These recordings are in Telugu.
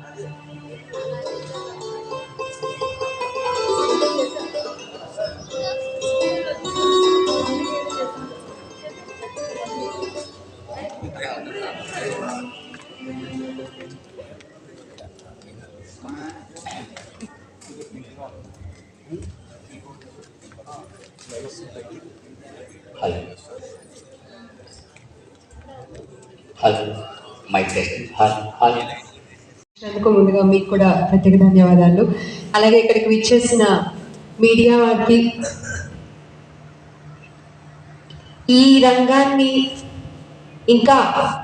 Hello hello mic test. Hello. ముందుగా మీకు కూడా ప్రత్యేక ధన్యవాదాలు. అలాగే ఇక్కడికి విచ్చేసిన మీడియా వారికి, ఈ రంగాన్ని ఇంకా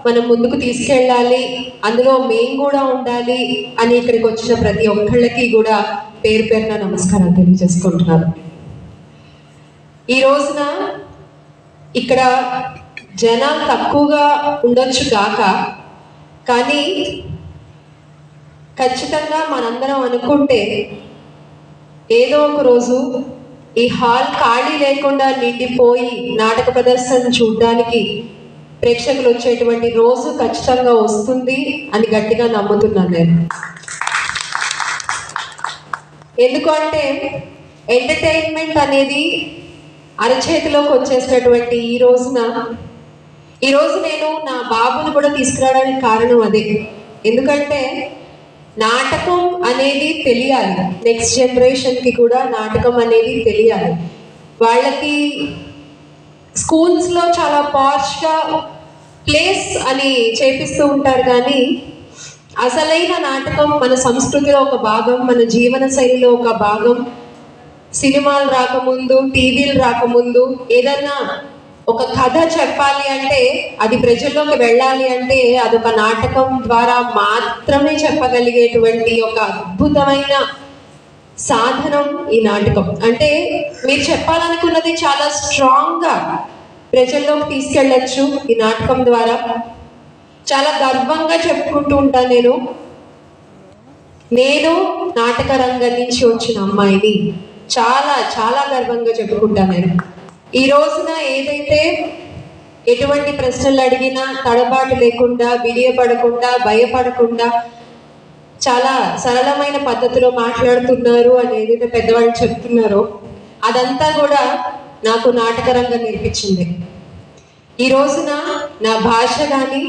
మనం ముందుకు తీసుకెళ్ళాలి, అందులో మేము కూడా ఉండాలి అని ఇక్కడికి వచ్చిన ప్రతి ఒక్కళ్ళకి కూడా పేరు పేరున నమస్కారాలు తెలియజేసుకుంటున్నాను. ఈ రోజున ఇక్కడ జనాలు తక్కువగా ఉండొచ్చు కాక, కానీ ఖచ్చితంగా మనందరం అనుకుంటే ఏదో ఒక రోజు ఈ హాల్ ఖాళీ లేకుండా నిండిపోయి నాటక ప్రదర్శన చూడడానికి ప్రేక్షకులు వచ్చేటువంటి రోజు ఖచ్చితంగా వస్తుంది అని గట్టిగా నమ్ముతున్నాను నేను. ఎందుకంటే ఎంటర్టైన్మెంట్ అనేది అరచేతిలోకి వచ్చేసినటువంటి ఈ రోజు నేను నా బాబుని కూడా తీసుకురావడానికి కారణం అదే. ఎందుకంటే నాటకం అనేది తెలియాలి, నెక్స్ట్ జనరేషన్కి కూడా నాటకం అనేది తెలియాలి. వాళ్ళకి స్కూల్స్లో చాలా పాష్గా ప్లేస్ అని చేపిస్తూ ఉంటారు, కానీ అసలైన నాటకం మన సంస్కృతిలో ఒక భాగం, మన జీవన శైలిలో ఒక భాగం. సినిమాలు రాకముందు, టీవీలు రాకముందు ఏదన్నా ఒక కథ చెప్పాలి అంటే, అది ప్రజల్లోకి వెళ్ళాలి అంటే అదొక నాటకం ద్వారా మాత్రమే చెప్పగలిగేటువంటి ఒక అద్భుతమైన సాధనం ఈ నాటకం. అంటే మీరు చెప్పాలనుకున్నది చాలా స్ట్రాంగ్గా ప్రజల్లోకి తీసుకెళ్ళచ్చు ఈ నాటకం ద్వారా. చాలా గర్వంగా చెప్పుకుంటూ ఉంటాను, నేను నాటక రంగం నుంచి వచ్చిన అమ్మాయిని చాలా చాలా గర్వంగా చెప్పుకుంటాను నేను. ఈ రోజున ఏదైతే ఎటువంటి ప్రశ్నలు అడిగినా తడబాటు లేకుండా, బిడియపడకుండా, భయపడకుండా చాలా సరళమైన పద్ధతిలో మాట్లాడుతున్నారు అని ఏదైతే పెద్దవాళ్ళు చెప్తున్నారో, అదంతా కూడా నాకు నాటక రంగం నేర్పించింది. ఈ రోజున నా భాష కానీ,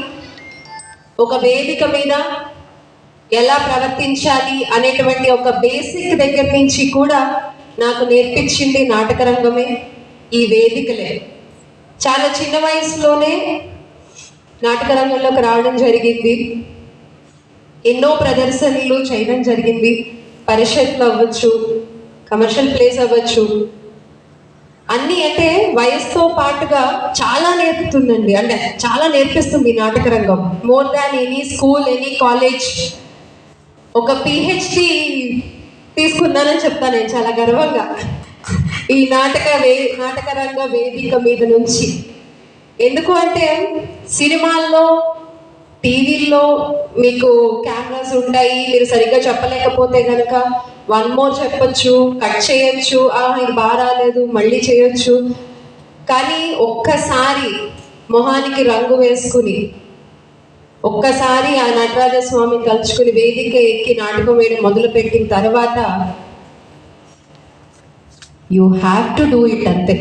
ఒక వేదిక మీద ఎలా ప్రవర్తించాలి అనేటువంటి ఒక బేసిక్ దగ్గర నుంచి కూడా నాకు నేర్పించింది నాటక రంగమే, ఈ వేదికలే. చాలా చిన్న వయసులోనే నాటక రంగంలోకి రావడం జరిగింది. ఎన్నో ప్రదర్శనలు చేయడం జరిగింది. పరిషత్లు అవ్వచ్చు, కమర్షియల్ ప్లేస్ అవ్వచ్చు, అన్నీ. అంటే వయసుతో పాటుగా చాలా నేర్పుతుందండి, అంటే చాలా నేర్పిస్తుంది నాటక రంగం. More than any school, any college. ఒక PhD తీసుకున్నానని చెప్తాను నేను చాలా గర్వంగా ఈ నాటక రంగ వేదిక మీద నుంచి. ఎందుకు అంటే సినిమాల్లో, టీవీల్లో మీకు కెమెరాస్ ఉంటాయి, మీరు సరిగ్గా చెప్పలేకపోతే కనుక 1 more చెప్పచ్చు, కట్ చేయొచ్చు, ఇది బాగా రాలేదు మళ్ళీ చేయొచ్చు. కానీ ఒక్కసారి మొహానికి రంగు వేసుకుని, ఒక్కసారి ఆ నటరాజ స్వామి తలుచుకుని వేదిక ఎక్కి నాటకం వేయడం మొదలుపెట్టిన తర్వాత you have to do it అంతే.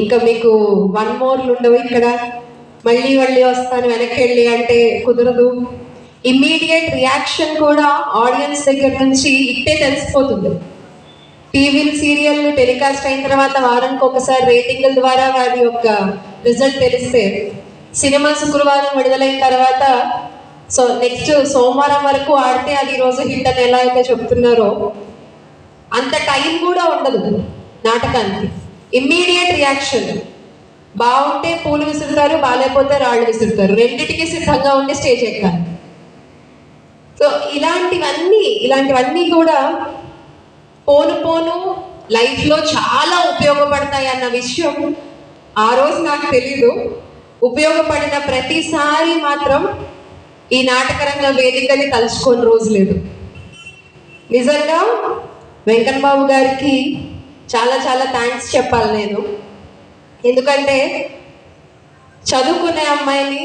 ఇంకా మీకు 1 more ఉండవు ఇక్కడ, మళ్ళీ వస్తాను వెనక్కి వెళ్ళి అంటే కుదరదు. ఇమ్మీడియట్ రియాక్షన్ కూడా ఆడియన్స్ దగ్గర నుంచి ఇట్టే తెలిసిపోతుంది. టీవీ సీరియల్ టెలికాస్ట్ అయిన తర్వాత వారానికి ఒకసారి రేటింగ్ల ద్వారా వారి యొక్క రిజల్ట్ తెలిస్తే, సినిమా శుక్రవారం విడుదలైన తర్వాత నెక్స్ట్ సోమవారం వరకు ఆడితే అది ఈరోజు హిట్ అని ఎలా అయితే చెప్తున్నారో, అంత టైం కూడా ఉండదు నాటకానికి. Immediate reaction. బాగుంటే పూలు విసురుతారు, బాగాలేకపోతే రాళ్ళు విసురుతారు. రెండిటికి సిద్ధంగా ఉండి స్టేజ్ ఎక్కాలి. సో ఇలాంటివన్నీ కూడా పోను లైఫ్లో చాలా ఉపయోగపడతాయి అన్న విషయం ఆ రోజు నాకు తెలీదు. ఉపయోగపడిన ప్రతిసారి మాత్రం ఈ నాటకరంగ వేదికని తలుచుకోని రోజు లేదు. నిజంగా వెంకన్న బాబు గారికి చాలా చాలా థ్యాంక్స్ చెప్పాలి నేను. ఎందుకంటే చదువుకునే అమ్మాయిని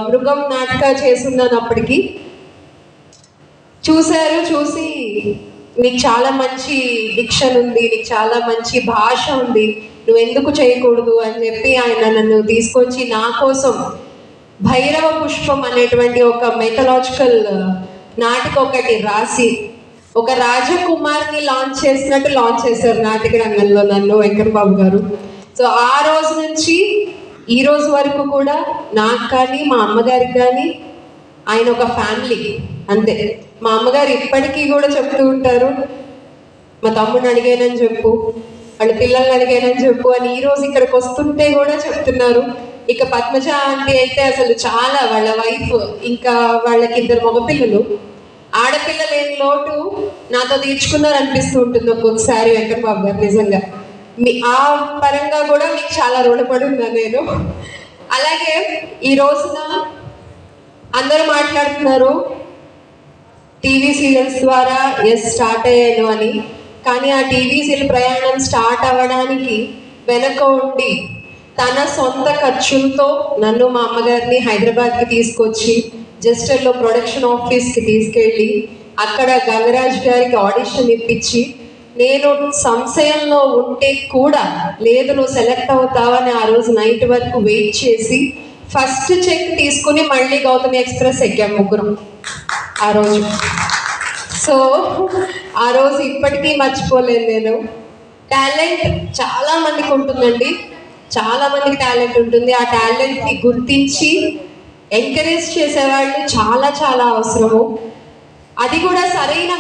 మృగం నాటక చేస్తున్నానప్పటికీ చూసి నీకు చాలా మంచి డిక్షన్ ఉంది, నీకు చాలా మంచి భాష ఉంది, నువ్వు ఎందుకు చేయకూడదు అని చెప్పి ఆయన నన్ను తీసుకొచ్చి నా కోసం భైరవ పుష్పం అనేటువంటి ఒక మైథలాజికల్ నాటిక ఒకటి రాసి ఒక రాజకుమార్ని లాంచ్ చేసినట్టు లాంచ్ చేశారు నాటక రంగంలో నన్ను వెంకట్ బాబు గారు. సో ఆ రోజు నుంచి ఈ రోజు వరకు కూడా నాకు కానీ మా అమ్మగారికి కానీ ఆయన ఒక ఫ్యామిలీ అంతే. మా అమ్మగారు ఇప్పటికీ కూడా చెప్తూ ఉంటారు, మా తమ్ముడిని అడిగానని చెప్పు, వాళ్ళ పిల్లల్ని అడిగానని చెప్పు అని ఈ రోజు ఇక్కడికి వస్తుంటే కూడా చెప్తున్నారు. ఇక పద్మజ ఆంటీ అయితే అసలు చాలా, వాళ్ళ వైఫ్ ఇంకా వాళ్ళకి 2 మగపిల్లలు, ఆడపిల్ల లేని లోటు నాతో తీర్చుకున్నారు అనిపిస్తూ ఉంటుంది ఒక్కొక్కసారి వెంకట్ బాబు గారు. నిజంగా ఆ పరంగా కూడా మీకు చాలా రుణపడి ఉన్నాను నేను. అలాగే ఈ రోజున అందరూ మాట్లాడుతున్నారు టీవీ సీరియల్స్ ద్వారా స్టార్ట్ అయ్యాను అని, కానీ ఆ టీవీ సీరియల్ ప్రయాణం స్టార్ట్ అవ్వడానికి వెనక ఉండి తన సొంత ఖర్చులతో నన్ను మా అమ్మగారిని హైదరాబాద్కి తీసుకొచ్చి జస్టర్లో ప్రొడక్షన్ ఆఫీస్కి తీసుకెళ్ళి అక్కడ గంగరాజ్ గారికి ఆడిషన్ ఇప్పించి నేను సంశయంలో ఉంటే కూడా లేదు నువ్వు సెలెక్ట్ అవుతావని ఆ రోజు నైట్ వరకు వెయిట్ చేసి ఫస్ట్ చెక్ తీసుకుని మళ్ళీ గౌతమి ఎక్స్ప్రెస్ ఎక్కాం ముగ్గురం ఆ రోజు. సో ఆ రోజు ఇప్పటికీ మర్చిపోలేను నేను. టాలెంట్ చాలా మందికి ఉంటుందండి, చాలా మందికి టాలెంట్ ఉంటుంది. ఆ టాలెంట్ని గుర్తించి ఎంకరేజ్ చేసేవాళ్ళు చాలా చాలా అవసరము. అది కూడా సరైన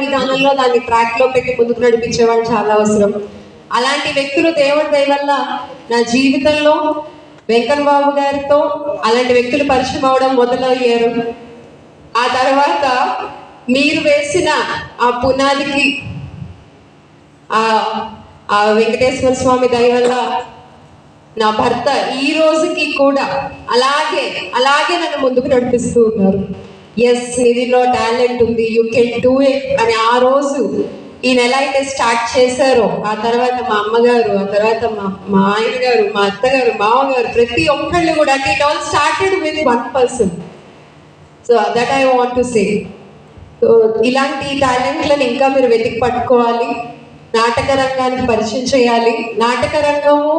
విధానంలో దాన్ని ట్రాక్లో పెట్టి ముందుకు నడిపించే వాళ్ళు చాలా అవసరం. అలాంటి వ్యక్తులు దేవుడి దయ వల్ల నా జీవితంలో వెంకట్ బాబు గారితో అలాంటి వ్యక్తులు పరిచయం అవడం మొదలయ్యారు. ఆ తర్వాత మీరు వేసిన ఆ పునాదికి ఆ వెంకటేశ్వర స్వామి దయ వల్ల నా భర్త ఈ రోజుకి కూడా అలాగే నన్ను ముందుకు నడిపిస్తూ ఉన్నారు. నీలో టాలెంట్ ఉంది, యూ కెన్ డూ ఇట్ అని ఆ రోజు ఈ నెల అయితే స్టార్ట్ చేశారో ఆ తర్వాత మా అమ్మగారు, ఆ తర్వాత మా ఆయన గారు, మా అత్తగారు, మామగారు ప్రతి ఒక్కళ్ళు కూడా అంటే it all started with 1 person. So that I want to say. So ఇలాంటి టాలెంట్లను ఇంకా మీరు వెతికి పట్టుకోవాలి, నాటక రంగానికి పరిచయం చేయాలి. నాటక రంగము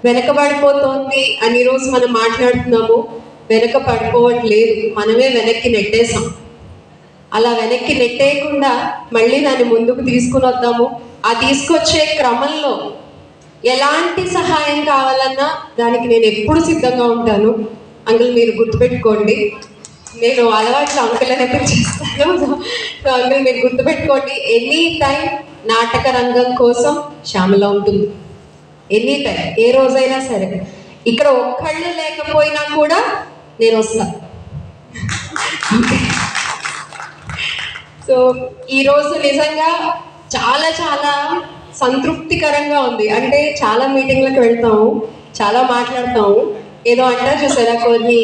వెనకబడిపోతోంది అని ఈరోజు మనం మాట్లాడుతున్నాము, వెనక పడిపోవట్లేదు, మనమే వెనక్కి నెట్టేసాం. అలా వెనక్కి నెట్టేయకుండా మళ్ళీ దాన్ని ముందుకు తీసుకుని వద్దాము. ఆ తీసుకొచ్చే క్రమంలో ఎలాంటి సహాయం కావాలన్నా దానికి నేను ఎప్పుడు సిద్ధంగా ఉంటాను. అంకుల్ మీరు గుర్తుపెట్టుకోండి, నేను అలవాట్లు అంకుల్ అనే చేస్తాను. సో అంకుల్ మీరు గుర్తుపెట్టుకోండి, ఎనీ టైం నాటక రంగం కోసం శ్యామల ఉంటుంది. ఎనీ టైం, ఏ రోజైనా సరే. ఇక్కడ ఒక్కళ్ళు లేకపోయినా కూడా నేను వస్తాను. సో ఈరోజు నిజంగా చాలా చాలా సంతృప్తికరంగా ఉంది. అంటే చాలా మీటింగ్లకు వెళ్తాము, చాలా మాట్లాడతాము, ఏదో అంటారు చూసారా, కొన్ని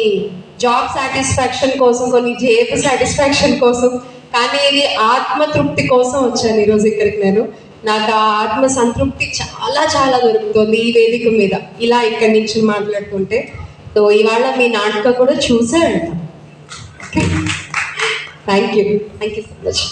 జాబ్ సాటిస్ఫాక్షన్ కోసం, కొన్ని జేబు సాటిస్ఫాక్షన్ కోసం, కానీ ఇది ఆత్మతృప్తి కోసం వచ్చాను ఈరోజు ఇక్కడికి నేను. నాకు ఆ ఆత్మ సంతృప్తి చాలా చాలా దొరుకుతుంది ఈ వేదిక మీద ఇలా ఇక్కడి నుంచి మాట్లాడుతుంటే. సో ఇవాళ మీ నాటకం కూడా చూసే వెళ్తాం. Thank you so much.